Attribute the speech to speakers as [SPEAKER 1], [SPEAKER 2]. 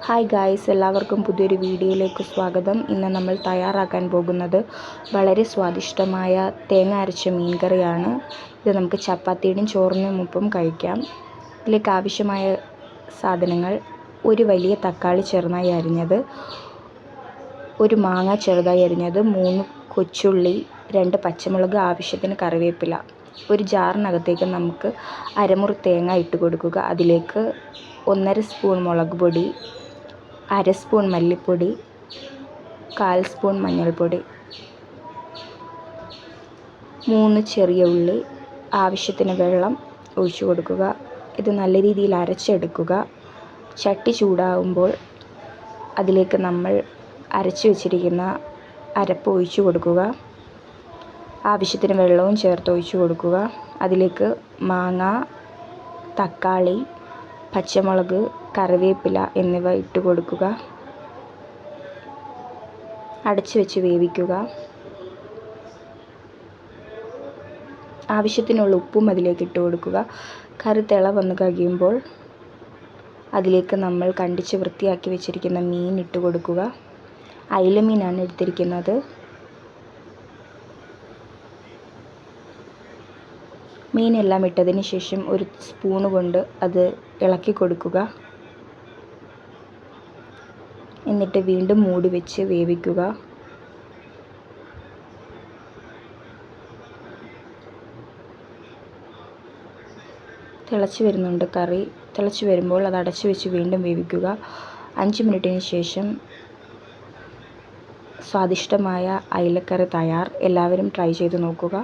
[SPEAKER 1] Hi guys, എല്ലാവർക്കും പുതിയൊരു വീഡിയോയിലേക്ക് സ്വാഗതം. ഇന്ന് നമ്മൾ തയ്യാറാക്കാൻ പോകുന്നത് വളരെ സ്വാദിഷ്ടമായ തേങ്ങ അരച്ച മീൻ കറിയാണ്. ഇത് നമുക്ക് ചപ്പാത്തിയുടെയും ചോറിനും ഒപ്പം കഴിക്കാം. ഇതിലേക്ക് ആവശ്യമായ സാധനങ്ങൾ: ഒരു വലിയ തക്കാളി ചെറുതായി അരിഞ്ഞത്, ഒരു മാങ്ങ ചെറുതായി അരിഞ്ഞത്, 3 കൊച്ചുള്ളി, 2 പച്ചമുളക്, ആവശ്യത്തിന് കറിവേപ്പില. ഒരു ജാറിനകത്തേക്ക് നമുക്ക് അരമുറി തേങ്ങ ഇട്ട് കൊടുക്കുക. അതിലേക്ക് 1.5 സ്പൂൺ മുളക് പൊടി, 1/2 സ്പൂൺ മല്ലിപ്പൊടി, 1/4 സ്പൂൺ മഞ്ഞൾപ്പൊടി, 3 ചെറിയ ഉള്ളി, ആവശ്യത്തിന് വെള്ളം ഒഴിച്ചു കൊടുക്കുക. ഇത് നല്ല രീതിയിൽ അരച്ചെടുക്കുക. ചട്ടി ചൂടാകുമ്പോൾ അതിലേക്ക് നമ്മൾ അരച്ചു വെച്ചിരിക്കുന്ന അരപ്പ് ഒഴിച്ചു കൊടുക്കുക. ആവശ്യത്തിന് വെള്ളവും ചേർത്ത് ഒഴിച്ചു കൊടുക്കുക. അതിലേക്ക് മാങ്ങ, തക്കാളി, പച്ചമുളക്, കറിവേപ്പില എന്നിവ ഇട്ട് കൊടുക്കുക. അടച്ചു വെച്ച് വേവിക്കുക. ആവശ്യത്തിനുള്ള ഉപ്പും അതിലേക്ക് ഇട്ട് കൊടുക്കുക. കറി തിള വന്ന് കഴിയുമ്പോൾ അതിലേക്ക് നമ്മൾ കണ്ടിച്ച് വൃത്തിയാക്കി വെച്ചിരിക്കുന്ന മീൻ ഇട്ട് കൊടുക്കുക. അയില മീനാണ് എടുത്തിരിക്കുന്നത്. മീനെല്ലാം ഇട്ടതിന് ശേഷം ഒരു സ്പൂണ് കൊണ്ട് അത് ഇളക്കി കൊടുക്കുക. എന്നിട്ട് വീണ്ടും മൂടി വെച്ച് വേവിക്കുക. തിളച്ച് വരുന്നുണ്ട് കറി. തിളച്ച് വരുമ്പോൾ അത് അടച്ചു വെച്ച് വീണ്ടും വേവിക്കുക. 5 മിനിറ്റിന് ശേഷം സ്വാദിഷ്ടമായ അയിലക്കറി തയ്യാർ. എല്ലാവരും ട്രൈ ചെയ്ത് നോക്കുക.